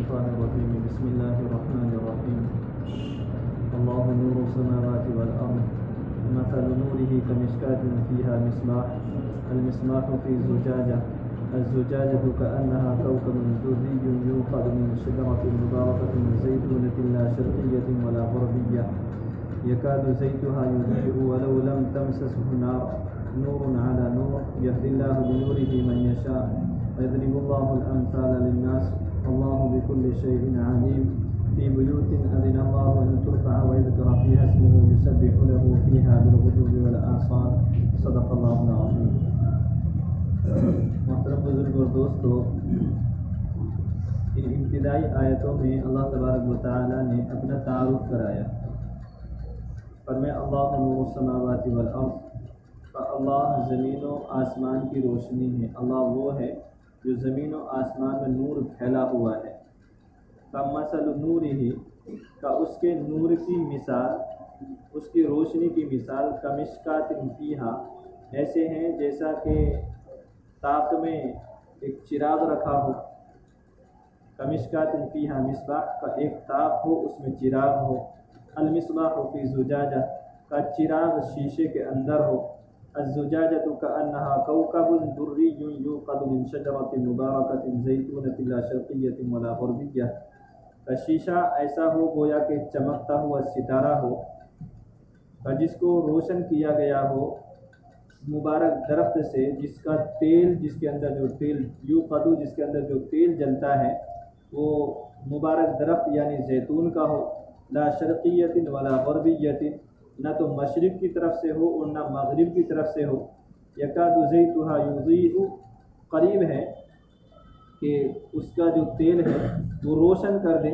الشيطان الرجيم بسم الله الرحمن الرحيم الله نور السماوات والأرض مثل نوره كمشكاة فيها مصباح المصباح في زجاجة الزجاجة كأنها كوكب دري يوقد من شجرة مباركة زيتونة لا شرقية ولا غربية يكاد زيتها يضيء ولو لم تمسسه نار نور على نور يهدي الله بنوره من يشاء ويضرب الله الأمثال للناس والله بكل شيء عليم في بيوت أذن الله أن ترفع ويذكر فيها اسمه يسبح له فيها بالغدو والآصال صدق الله العظيم. محترم بزرگ اور دوستو، ان ابتدائی آیتوں میں اللہ تبارک و تعالی نے اپنا تعارف کرایا. فرمایا اللہ نور السماوات والارض، اللہ زمین و آسمان کی روشنی ہے. اللہ وہ ہے جو زمین و آسمان میں نور پھیلا ہوا ہے. کمثل نورہ، کا اس کے نور کی مثال، اس کی روشنی کی مثال کمشکات فیہا، ایسے ہیں جیسا کہ طاق میں ایک چراغ رکھا ہو. کمشکات فیہا مصباح، کا ایک طاق ہو اس میں چراغ ہو. المصباح فی زجاجہ، کا چراغ شیشے کے اندر ہو. الزجاجۃ کأنہا کوکب دری یوقد من شجرۃ مبارکۃ زیتونۃ لا شرقیۃ ولا غربیہ، کا شیشہ ایسا ہو گویا کہ چمکتا ہوا ستارہ ہو، کا جس کو روشن کیا گیا ہو مبارک درخت سے، جس کا تیل، جس کے اندر جو تیل یوقد، جس کے اندر جو تیل جلتا ہے وہ مبارک درخت یعنی زیتون کا ہو. لا شرقیۃ ولا غربیۃ، نہ تو مشرق کی طرف سے ہو اور نہ مغرب کی طرف سے ہو. یکاد زیتھا یضیء، قریب ہے کہ اس کا جو تیل ہے وہ روشن کر دے.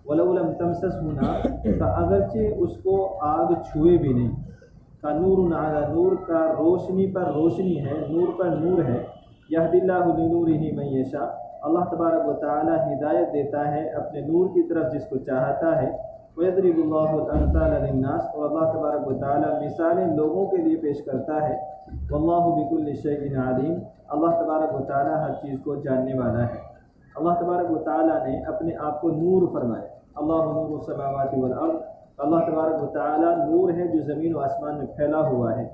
ولو لم تمسسہ نار، کا اگرچہ اس کو آگ چھوئے بھی نہیں. کا نور علی نور، کا روشنی پر روشنی ہے، نور پر نور ہے. یہدی اللہ بنورہ من یشاء، اللہ تبارک و تعالی ہدایت دیتا ہے اپنے نور کی طرف جس کو چاہتا ہے. وَيَضْرِبُ اللَّهُ الْأَمْثَالَ لِلنَّاسِ، اور اللہ تبارک و تعالی مثالیں لوگوں کے لیے پیش کرتا ہے. وَاللَّهُ بِكُلِّ شَيْءٍ عَلِيمٌ، اللہ تبارک و تعالی ہر چیز کو جاننے والا ہے. اللہ تبارک و تعالی نے اپنے آپ کو نور فرمایا. اللہ نور السماوات والارض، اللہ تبارک و تعالی نور ہے جو زمین و آسمان میں پھیلا ہوا ہے.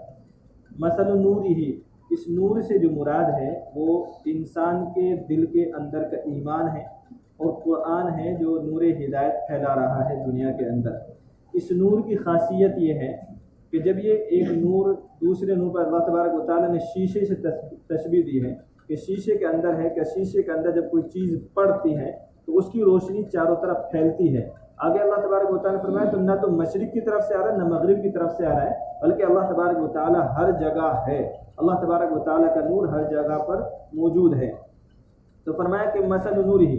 مثل نورہ، اس نور سے جو مراد ہے وہ انسان کے دل کے اندر کا ایمان ہے اور قرآن ہے جو نور ہدایت پھیلا رہا ہے دنیا کے اندر. اس نور کی خاصیت یہ ہے کہ جب یہ ایک نور دوسرے نور پر اللہ تبارک و تعالیٰ نے شیشے سے تشبیہ دی ہے کہ شیشے کے اندر ہے، کہ شیشے کے اندر جب کوئی چیز پڑتی ہے تو اس کی روشنی چاروں طرف پھیلتی ہے. آگے اللہ تبارک و تعالیٰ نے فرمایا تو نہ تو مشرق کی طرف سے آ رہا ہے نہ مغرب کی طرف سے آ رہا ہے، بلکہ اللہ تبارک و تعالیٰ ہر جگہ ہے. اللہ تبارک و تعالیٰ کا نور ہر جگہ پر موجود ہے. تو فرمایا کہ مثل نورہ،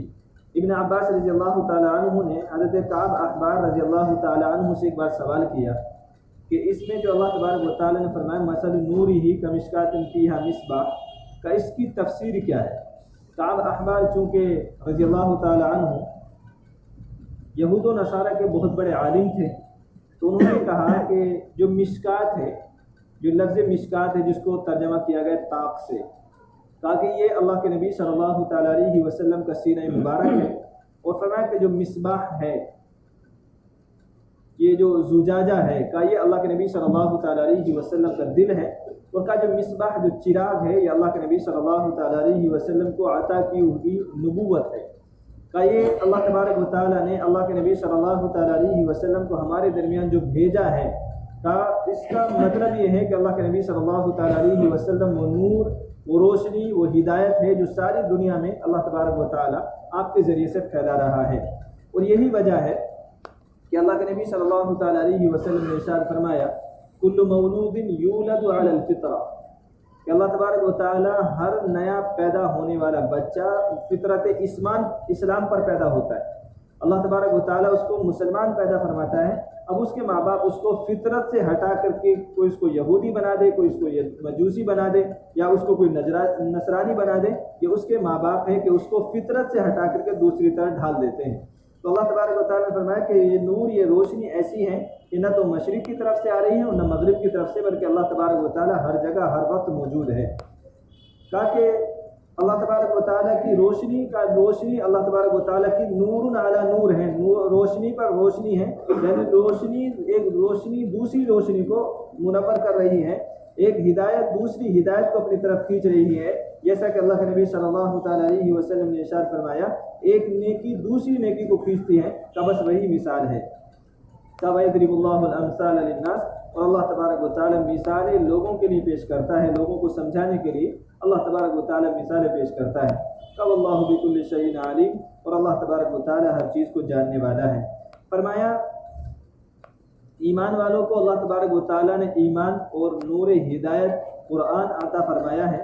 ابن عباس رضی اللہ تعالیٰ عنہ نے حضرت کعب احبار رضی اللہ تعالیٰ عنہ سے ایک بار سوال کیا کہ اس میں جو اللہ تبارک و تعالیٰ نے فرمایا مثل نورہ کمشکات فیہا مصباح، کا اس کی تفسیر کیا ہے؟ کعب احبار چونکہ رضی اللہ تعالیٰ عنہ یہود و نصارہ کے بہت بڑے عالم تھے، تو انہوں نے کہا کہ جو مشکات ہے، جو لفظ مشکات ہے جس کو ترجمہ کیا گیا طاق سے، تاکہ یہ اللہ کے نبی صلی اللہ تعالیٰ علیہ وسلم کا سینہ مبارک ہے. اور فرمایا کہ جو مصباح ہے، یہ جو زجاجہ ہے، کا یہ اللہ کے نبی صلی اللہ تعالیٰ علیہ وسلم کا دل ہے. اور کا جو مصباح جو چراغ ہے یہ اللہ کے نبی صلی اللہ تعالیٰ علیہ وسلم کو عطا کی ہوئی نبوت ہے. کا یہ اللہ تبارک و تعالیٰ نے اللہ کے نبی صلی اللہ تعالیٰ علیہ وسلم کو ہمارے درمیان جو بھیجا ہے، کا اس کا مطلب یہ ہے کہ اللہ کے نبی صلی اللہ تعالیٰ علیہ وسلم وہ نور، وہ روشنی، وہ ہدایت ہے جو ساری دنیا میں اللہ تبارک و تعالیٰ آپ کے ذریعے سے پھیلا رہا ہے. اور یہی وجہ ہے کہ اللہ کے نبی صلی اللہ تعالیٰ علیہ وسلم نے ارشاد فرمایا کل مولود یولد علی الفطرہ، کہ اللہ تبارک و تعالیٰ ہر نیا پیدا ہونے والا بچہ فطرت اسلام پر پیدا ہوتا ہے. اللہ تبارک و تعالیٰ اس کو مسلمان پیدا فرماتا ہے. اب اس کے ماں باپ اس کو فطرت سے ہٹا کر کے کوئی اس کو یہودی بنا دے، کوئی اس کو مجوسی بنا دے، یا اس کو کوئی نصرانی بنا دے، یہ اس کے ماں باپ ہے کہ اس کو فطرت سے ہٹا کر کے دوسری طرف ڈھال دیتے ہیں. تو اللہ تبارک و تعالیٰ نے فرمایا کہ یہ نور، یہ روشنی ایسی ہے کہ نہ تو مشرق کی طرف سے آ رہی ہے اور نہ مغرب کی طرف سے، بلکہ اللہ تبارک و تعالیٰ ہر جگہ ہر وقت موجود ہے. کہا کہ अल्लाह तबारक व तआला की रोशनी अल्लाह तबारक व तआला की नूरुन अला नूर है, रोशनी पर रोशनी है, यानी रोशनी दूसरी रोशनी को मुनव्वर कर रही है, एक हिदायत दूसरी हिदायत को अपनी तरफ खींच रही है। जैसा कि अल्लाह के नबी सल्लल्लाहु तआला अलैहि वसल्लम ने इरशाद फरमाया, एक नेकी दूसरी नेकी को खींचती है, का बस वही मिसाल है। तब यदरिबुल्लाहुल अमसाल लिन्नास, और अल्लाह तबारक व तआला मिसालें लोगों के लिए पेश करता है, लोगों को समझाने के लिए अल्लाह तबारक व तआला मिसालें पेश करता है। वल्लाहु बिकुल्लि शैइन अलीम, और अल्लाह तबारक व तआला हर चीज़ को जानने वाला है। फरमाया ईमान वालों को अल्लाह तबारक व तआला ने ईमान और नूर हिदायत कुरान अता फरमाया है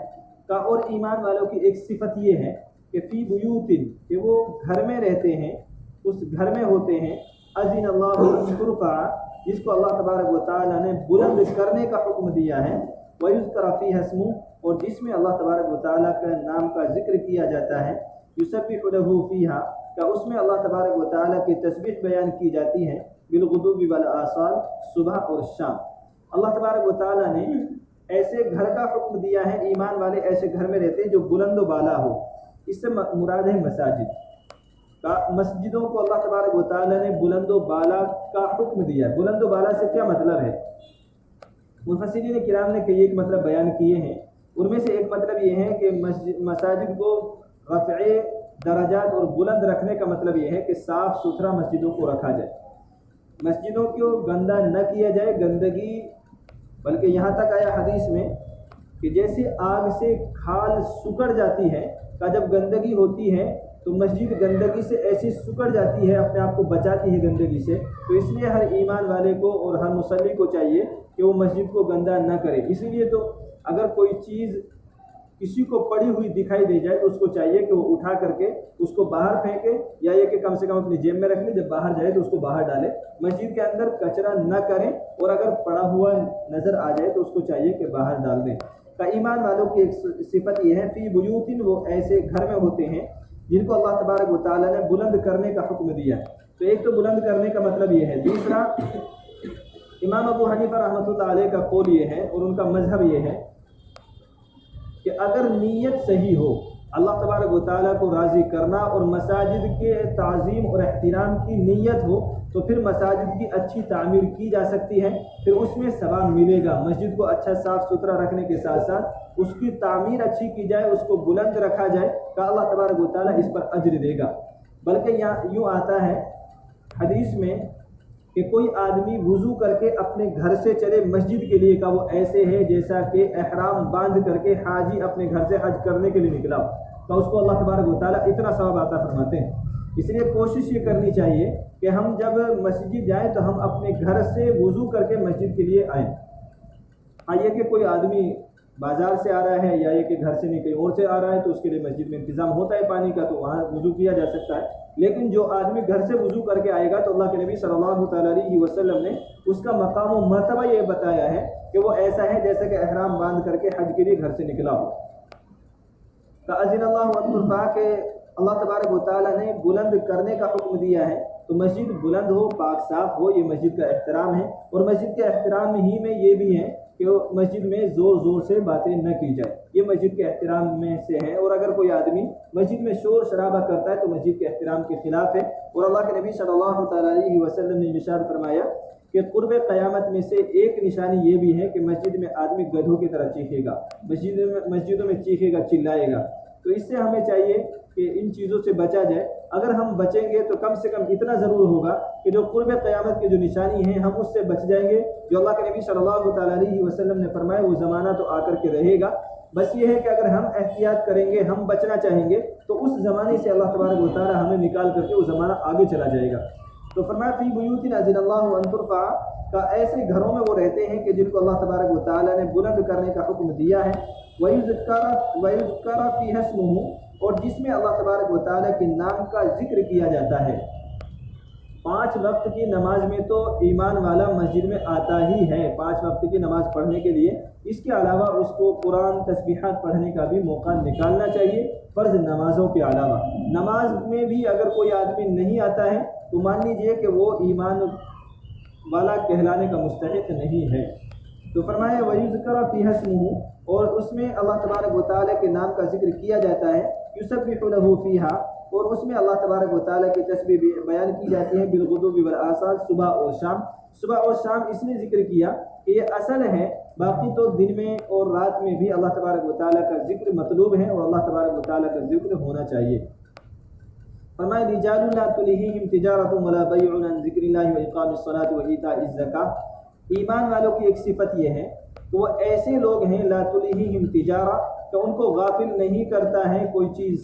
का। और ईमान वालों की एक सिफत ये है कि फ़ी बुयूतिन, कि वो घर में रहते हैं, उस घर में होते हैं, अज़िन अल्लाहु अन तुरफ़ा, जिसको अल्लाह तबारक व तआला ने बुलंद करने का हुक्म दिया है, व युज़करा फ़ीहा इस्मुहु, और जिसमें अल्लाह तबारक व तआला का नाम का जिक्र किया जाता है, युसब्बिहु लहू फ़ीहा, का उसमें अल्लाह तबारक व तआला की तस्बीह बयान की जाती है, बिलगुदुव्वि वल आसाल, सुबह और शाम। अल्लाह तबारक व तआला ने ऐसे घर का हुक्म दिया है, ईमान वाले ऐसे घर में रहते हैं जो बुलंद व बाला हो। इससे मुराद है मसाजिद का। मस्जिदों को अल्लाह तबारक व तआला ने बुलंद व बाला का हुक्म दिया है। बुलंद व बाला से क्या मतलब है? मुफस्सिरीन किराम ने कई एक मतलब बयान किए हैं। उनमें से एक मतलब ये है कि मसाजिद को रफ़े दराजात और बुलंद रखने का मतलब ये है कि साफ़ सुथरा मस्जिदों को रखा जाए, मस्जिदों को गंदा न किया जाए, गंदगी, बल्कि यहाँ तक आया हदीस में कि जैसे आग से खाल सुकड़ जाती है, का जब गंदगी होती है तो मस्जिद गंदगी से ऐसी सुकड़ जाती है, अपने आप को बचाती है गंदगी से। तो इसलिए हर ईमान वाले को और हर मुसल्ली को चाहिए कि वो मस्जिद को गंदा न करे। इसीलिए तो अगर कोई चीज़ किसी को पड़ी हुई दिखाई दे जाए तो उसको चाहिए कि वो उठा करके उसको बाहर फेंके, या ये कि कम से कम अपनी जेब में रख ले, जब बाहर जाए तो उसको बाहर डाले। मस्जिद के अंदर कचरा न करें, और अगर पड़ा हुआ नज़र आ जाए तो उसको चाहिए कि बाहर डाल दें। का ईमान वालों की एक सिफत ये है, फ़ी बुयूतिन, वो ऐसे घर में होते हैं जिनको अल्लाह तबारक व तआला ने बुलंद करने का हुक्म दिया। तो एक तो बुलंद करने का मतलब ये है। दूसरा, इमाम अबू हनीफा रहमतुल्लाह अलैह का कौल ये है और उनका मजहब ये है कि अगर नीयत सही हो, अल्लाह तबारक व तआला को राज़ी करना और मसाजिद के ताज़ीम और एहतराम की नीयत हो, तो फिर मसाजिद की अच्छी तामीर की जा सकती है, फिर उसमें सवाब मिलेगा। मस्जिद को अच्छा साफ़ सुथरा रखने के साथ साथ उसकी तामीर अच्छी की जाए, उसको बुलंद रखा जाए, का अल्लाह तबारक व तआला इस पर अज्र देगा। बल्कि यहाँ यूँ आता है हदीस में कि कोई आदमी वुज़ू करके अपने घर से चले मस्जिद के लिए, का वो ऐसे है जैसा कि एहराम बांध करके हाजी अपने घर से हज करने के लिए निकला, तो उसको अल्लाह तबारक व तआला इतना सवाब अता फरमाते हैं। इसलिए कोशिश ये करनी चाहिए कि हम जब मस्जिद जाएं तो हम अपने घर से वुज़ू करके मस्जिद के लिए आएँ। हाँ, ये कि कोई आदमी बाज़ार से आ रहा है या ये कि घर से नहीं कहीं और से आ रहा है तो उसके लिए मस्जिद में इंतज़ाम होता है पानी का, तो वहाँ वुज़ू किया जा सकता है। लेकिन जो आदमी घर से वुज़ू करके आएगा तो अल्लाह के नबी सल्लल्लाहु अलैहि वसल्लम ने उसका मकाम व मर्तबा ये बताया है कि वो ऐसा है जैसे कि एहराम बांध करके हज के लिए घर से निकला हो। अज़िनल्लाहु अन तुरफ़ा के अल्लाह तबारक व तआला ने बुलंद करने का हुक्म दिया है, तो मस्जिद बुलंद हो, पाक साफ़ हो, ये मस्जिद का एहतराम है। और मस्जिद के एहतराम ही में ये भी है कि मस्जिद में ज़ोर ज़ोर से बातें न की जाए, ये मस्जिद के एहतराम में से है। और अगर कोई आदमी मस्जिद में शोर शराबा करता है तो मस्जिद के एहतराम के ख़िलाफ़ है। और अल्लाह के नबी सल्लल्लाहु अलैहि वसल्लम ने इरशाद फरमाया कि क़ुर्ब क़यामत में से एक निशानी ये भी है कि मस्जिद में आदमी गधों की तरह चीखेगा, मस्जिदों में चीखेगा, चिल्लाएगा। तो इससे हमें चाहिए कि इन चीज़ों से बचा जाए। अगर हम बचेंगे तो कम से कम इतना ज़रूर होगा कि जो क़ुर्ब क़यामत की जो निशानी है हम उससे बच जाएंगे। जो अल्लाह के नबी सल्लल्लाहु अलैहि वसल्लम ने फरमाया वो ज़माना तो आकर के रहेगा, बस ये है कि अगर हम एहतियात करेंगे, हम बचना चाहेंगे, तो उस ज़माने से अल्लाह तबारक व तआला हमें निकाल करके वो ज़माना आगे चला जाएगा। तो फरमाया फ़ी बुयूतिन अज़िनल्लाहु अन तुरफ़ा, का ऐसे घरों में वो रहते हैं कि जिनको अल्लाह तबारक व तआला ने बुलंद करने का हुक्म दिया है, वयुज़करा फ़ीहा इस्मुहु, और जिसमें अल्लाह तबारक व तआला के नाम का जिक्र किया जाता है। 5 वक्त की नमाज में तो ईमान वाला मस्जिद में आता ही है, 5 वक्त की नमाज़ पढ़ने के लिए। इसके अलावा उसको कुरान तस्बीहात पढ़ने का भी मौका निकालना चाहिए, फ़र्ज़ नमाज़ों के अलावा। नमाज में भी अगर कोई आदमी नहीं आता है तो मान लीजिए कि वो ईमान वाला कहलाने का मुस्तहिक़ नहीं है। تو فرمایا وَيُذْكَرَ فِيهَا اسْمُهُ، اور اس میں اللہ تبارک و تعالیٰ کے نام کا ذکر کیا جاتا ہے، يُسَبِّحُ لَهُ فِيهَا، اور اس میں اللہ تبارک و تعالیٰ کی تسبیح بیان کی جاتی ہے، بالغدو والآصال، صبح اور شام۔ صبح اور شام اس نے ذکر کیا کہ یہ اصل ہے، باقی تو دن میں اور رات میں بھی اللہ تبارک و تعالیٰ کا ذکر مطلوب ہے اور اللہ تبارک و تعالیٰ کا ذکر ہونا چاہیے۔ فرمائے رجال لا تلہیہم تجارۃ ولا بیع عن ذکر اللہ واقام الصلاۃ وایتاء الزکاۃ، ایمان والوں کی ایک صفت یہ ہے کہ وہ ایسے لوگ ہیں لا تلہیہم تجارہ، کہ ان کو غافل نہیں کرتا ہے کوئی چیز